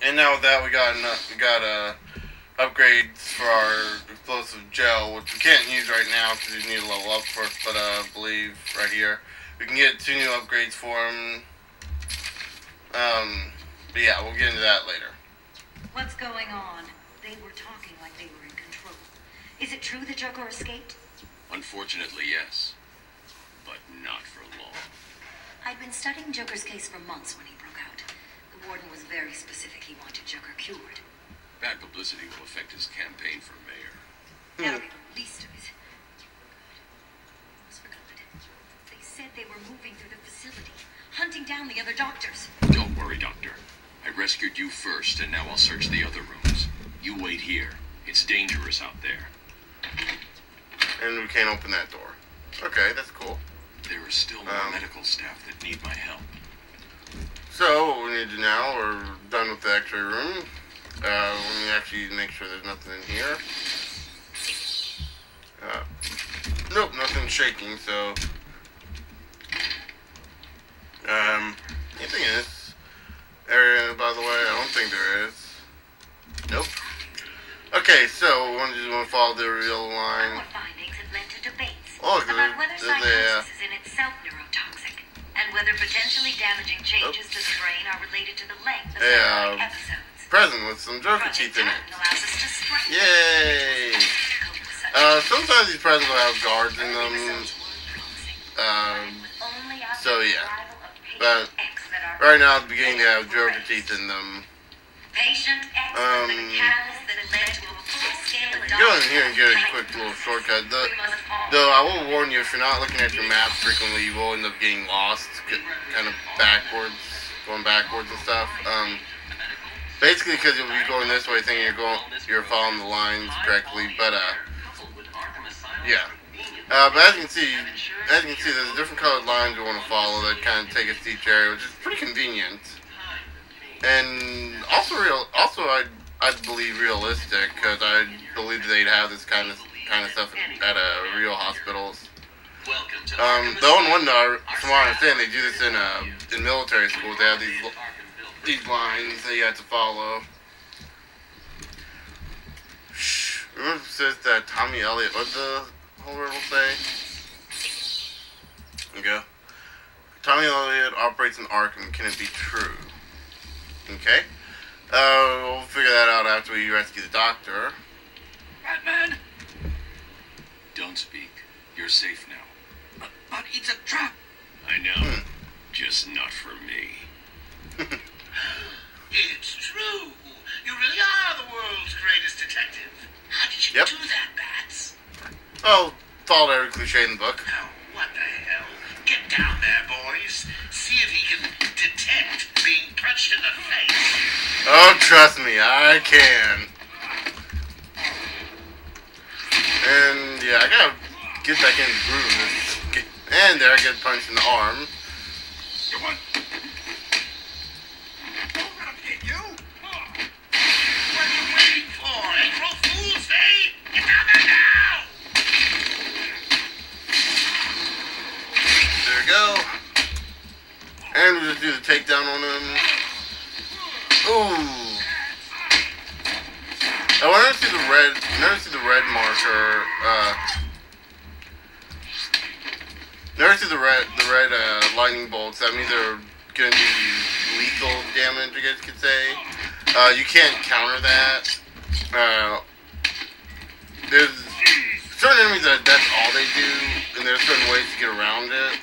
And now with that, we got upgrades for our explosive gel, which we can't use right now because we need to level up first. But I believe right here we can get 2 new upgrades for him. But yeah, we'll get into that later. What's going on? They were talking like they were in control. Is it true the Joker escaped? Unfortunately, yes. But not for long. I'd been studying Joker's case for months when he broke out. The warden was very specific he wanted Joker cured. Bad publicity will affect his campaign for mayor. That'll be the least of it. Almost forgot. They said they were moving through the facility, hunting down the other doctors. Don't worry, Doctor. I rescued you first, and now I'll search the other rooms. You wait here. It's dangerous out there. And we can't open that door. Okay, that's cool. There is still more medical staff that need my help. So, what we need to do now, we're done with the x-ray room. Let me actually make sure there's nothing in here. Nope, nothing's shaking, so... anything in this area, by the way? I don't think there is. Nope. Okay, so we want to follow the real line. Our findings have led to debates Oh, about whether psychosis is in itself neurotoxic, and whether potentially damaging changes to the brain are related to the length of psychotic episodes. Present with some Joker teeth in it. Allows us to strengthen Yay! Sometimes these presents will have guards in them. So yeah. But right now at the beginning they have Joker teeth in them. Patient X was the catalyst that had led to a full-scale Go in here and get a quick little shortcut. Though I will warn you, if you're not looking at your map frequently, you will end up getting lost, kind of backwards, going backwards and stuff. Basically, because you'll be going this way, thinking you're following the lines correctly. But yeah. But as you can see, there's different colored lines you want to follow that kind of take us to each area, which is pretty convenient. And also I believe realistic, because I believe they'd have this kind of stuff at real hospitals. Though in one, from what I understand, they do this in military schools. They have these lines that you have to follow. Remember it says that Tommy Elliott, what the whole word will say? Okay. Tommy Elliott operates in Arkham. Can it be true? Okay. We'll figure that out after we rescue the doctor. Batman! Don't speak. You're safe now. But it's a trap! I know. Just not for me. It's true. You really are the world's greatest detective. How did you do that, Bats? Oh, followed every cliche in the book. Oh, what the hell? Get down there, boys. See if he can detect being punched in the face. Oh, trust me, I can. And yeah, I gotta get back in the groove. And there, I get punched in the arm. Come on. What are you waiting for? April Fool's Day? Get down there now! There we go. And we just do the takedown on him. Ooh. I never see the red marker. Never see the red lightning bolts. That means they're gonna do lethal damage, I guess you could say. You can't counter that. There's certain enemies that's all they do, and there's certain ways to get around it.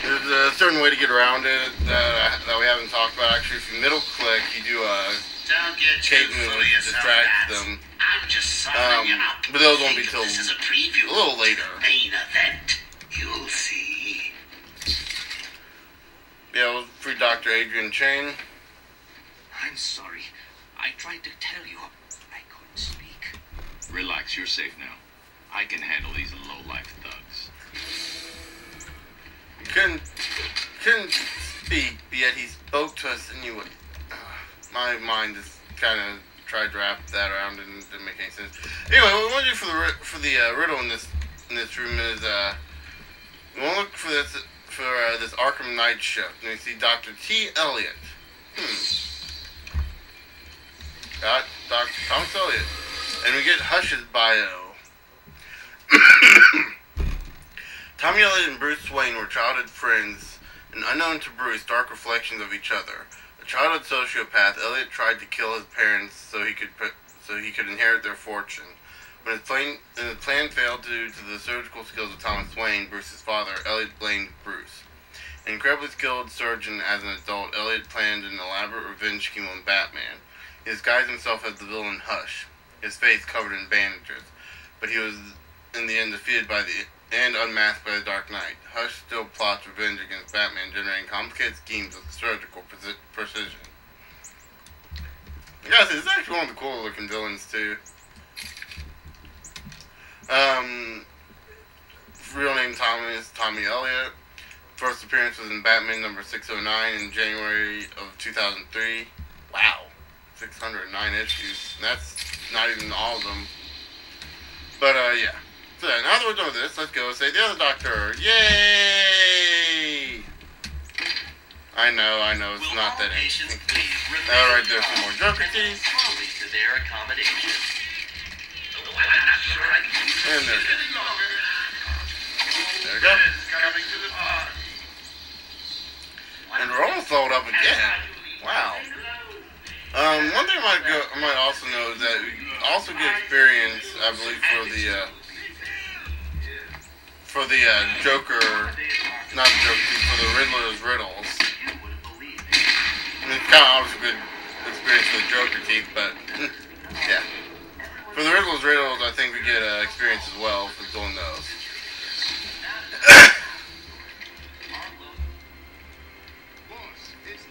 There's a certain way to get around it that we haven't talked about. Actually, if you middle click, you do a cape move which distracts them. I'm just signing you up. But those won't be till This is a preview. a little later. Main event. You'll see. Yeah, we'll free Dr. Adrian Chain. I'm sorry. I tried to tell you. I couldn't speak. Relax, you're safe now. I can handle these low-life thugs. Couldn't speak, but yet he spoke to us anyway. My mind just kind of tried to wrap that around and didn't make any sense. Anyway, what we want to do for the riddle in this room is we want to look for for this Arkham night shift, and we see Dr. T. Elliot. Got Dr. Thomas Elliot. And we get Hush's bio. Tommy Elliot and Bruce Wayne were childhood friends, and unknown to Bruce, dark reflections of each other. A childhood sociopath, Elliot tried to kill his parents so he could inherit their fortune. When his plan failed due to the surgical skills of Thomas Wayne, Bruce's father, Elliot blamed Bruce. An incredibly skilled surgeon as an adult, Elliot planned an elaborate revenge scheme on Batman. He disguised himself as the villain Hush, his face covered in bandages, but he was in the end defeated and unmasked by the Dark Knight. Hush still plots revenge against Batman, generating complicated schemes with surgical precision. Guys, this is actually one of the cooler looking villains too. Real name Tommy Elliot. First appearance was in Batman number 609 in January of 2003. Wow, 609 issues. And that's not even all of them. But yeah. So now that we're done with this, let's go say the other Doctor. Yay! I know, it's not that interesting. Alright, there's some more Joker teeth. And there we go. And we're almost sold up again. Wow. One thing I might also know is that we also get experience, I believe, for the Joker, not the Joker, for the Riddler's riddles. And it's kind of obviously a good experience for the Joker teeth, but yeah. For the Riddler's riddles, I think we get experience as well for doing those.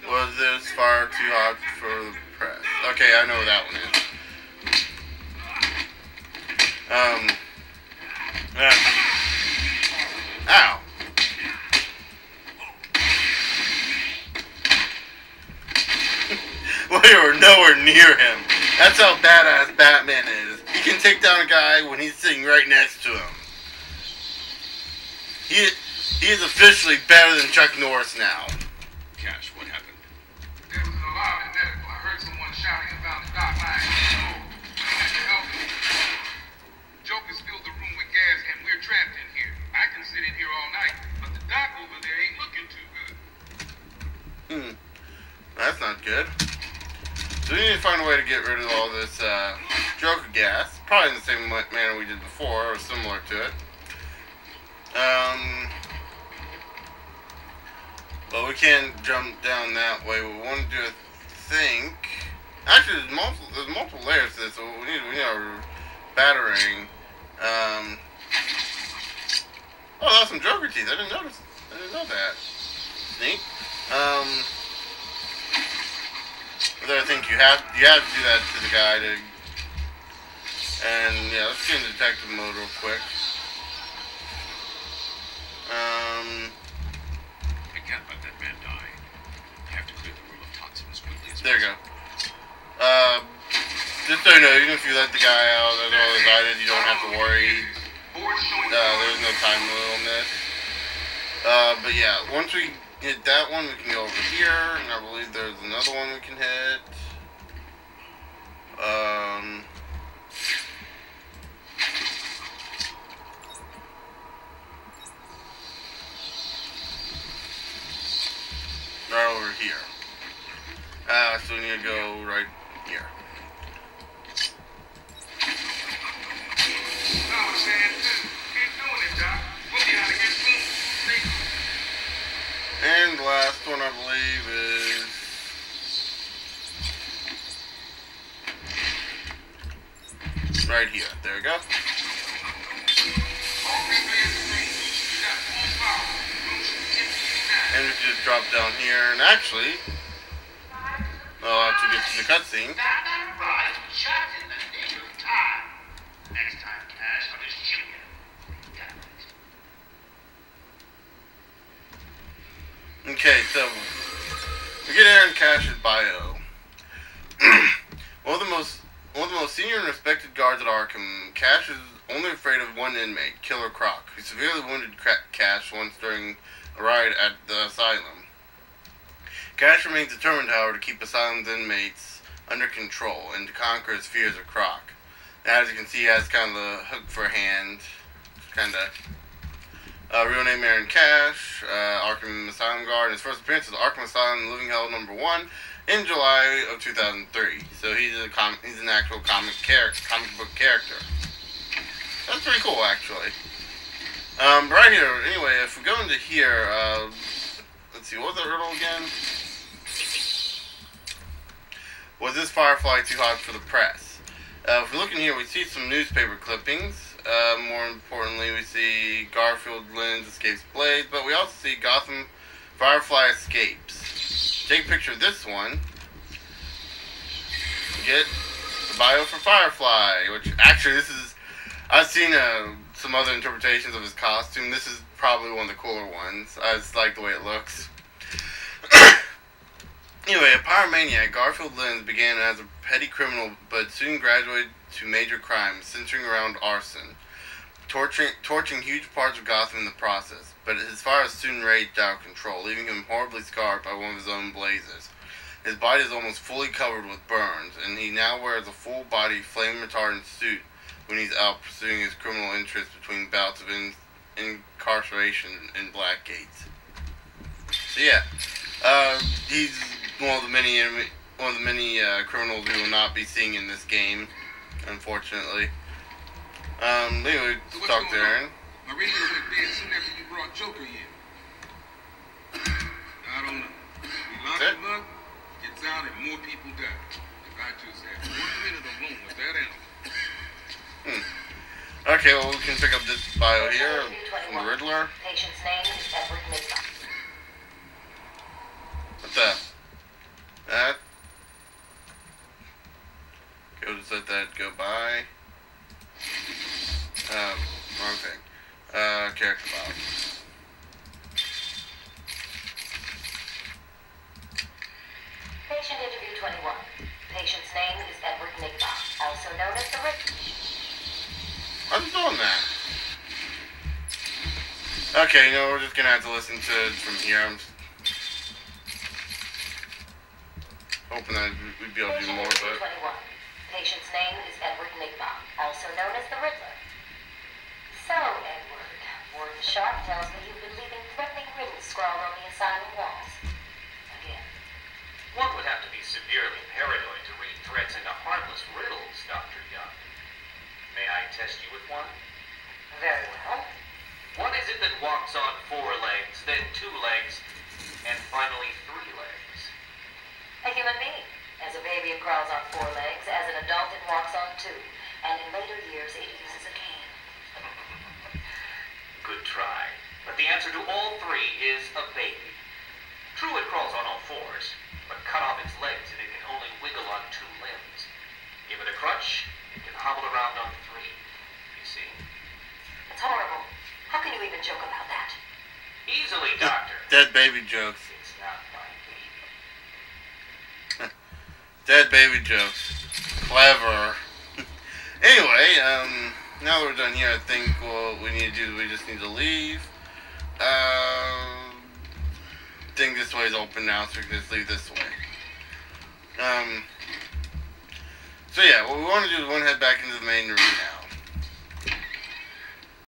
Was this fire too hot for the press? Okay, I know where that one is. Ow. We were nowhere near him. That's how badass Batman is. He can take down a guy when he's sitting right next to him. He is officially better than Chuck Norris now. Cash, what happened? There was an alarm in medical. I heard someone shouting about the dock line. I had to help him. Joker's filled the room with gas, and we're trapped in here. I can sit in here all night, but the dock over there ain't looking too good. That's not good. So we need to find a way to get rid of all this Joker gas. Probably in the same manner we did before, or similar to it. But we can't jump down that way. We want to do a think. Actually, there's multiple layers to this, so we need our battering. Oh, that's some Joker teeth. I didn't know that. Neat. But I think you have to do that to the guy to. And yeah, let's get into detective mode real quick. I can't let that man die. I have to clear the room of toxins as quickly as There you go. Just so you know, even if you let the guy out as well as I did, you don't have to worry. There's no time limit on this. But yeah, once we hit that one, we can go over here, and I believe there's another one we can hit. Right over here. So we need to go right here. And the last one, I believe, is right here. There we go. And we just drop down here, and actually, I'll have to get to the cutscene. Next time, Cash, I'll just shoot you. Okay, so we get Aaron Cash's bio. One of the most senior and respected guards at Arkham, Cash is only afraid of one inmate, Killer Croc, who severely wounded Cash once during right at the asylum. Cash remains determined, however, to keep Asylum's inmates under control and to conquer his fears of Croc. Now, as you can see, he has kind of the hook for a hand. Kind of. Real name Aaron Cash, Arkham Asylum guard. His first appearance was Arkham Asylum Living Hell #1 in July of 2003. So he's an actual comic book character. That's pretty cool, actually. Right here, anyway, if we go into here, let's see, what was that riddle again? Was this Firefly too hot for the press? If we look in here, we see some newspaper clippings. More importantly, we see Garfield Lynn's escapes Blaze, but we also see Gotham Firefly escapes. Take a picture of this one. Get the bio for Firefly, which actually this is, I've seen some other interpretations of his costume. This is probably one of the cooler ones. I just like the way it looks. Anyway, a pyromaniac, Garfield Lynn began as a petty criminal, but soon graduated to major crimes centering around arson, torching huge parts of Gotham in the process. But his fire soon raged out of control, leaving him horribly scarred by one of his own blazes. His body is almost fully covered with burns, and he now wears a full-body flame-retardant suit when he's out pursuing his criminal interests between bouts of incarceration in Blackgates. So yeah, he's one of the many criminals we will not be seeing in this game, unfortunately. Anyway, So let's talk to Aaron. My radio went dead soon after you brought Joker in. I don't know. We lock him up, gets out, and more people die. If I just had 1 minute alone with that animal. Okay, well, we can pick up this bio here from the Riddler. Patient's name is Edward Midnight. What's that? That? Okay, we'll just let that go by. Wrong thing. Character bio. Patient interview 21. Patient's name is Edward Midnight, also known as the Riddler. I'm doing that. Okay, no, we're just gonna have to listen to it from here. I'm hoping that we'd be able to do more, but... 21. Patient's name is Edward Midnight, also known as the Riddler. So, Edward, word the shark tells me you've been leaving threatening riddles scrawled on the asylum walls. Again. One would have to be severely paranoid to read threats into harmless riddles, Dr. Young. May I test you with one? Very well. What is it that walks on 4 legs, then 2 legs, and finally 3 legs? A human being. As a baby, it crawls on 4 legs. As an adult, it walks on 2. And in later years, it uses a cane. Good try. But the answer to all 3 is a baby. True, it crawls on all 4s, but cut off its legs and it can only wiggle on 2 limbs. Give it a crutch, it can hobble around on 3. You see? It's horrible. How can you even joke about that? Easily, Doctor. Dead baby jokes. It's not my baby. Dead baby jokes. Clever. Anyway, now that we're done here, I think what we need to do is we just need to leave. I think this way is open now, so we can just leave this way. So yeah, what we want to do is we want to head back into the main room now.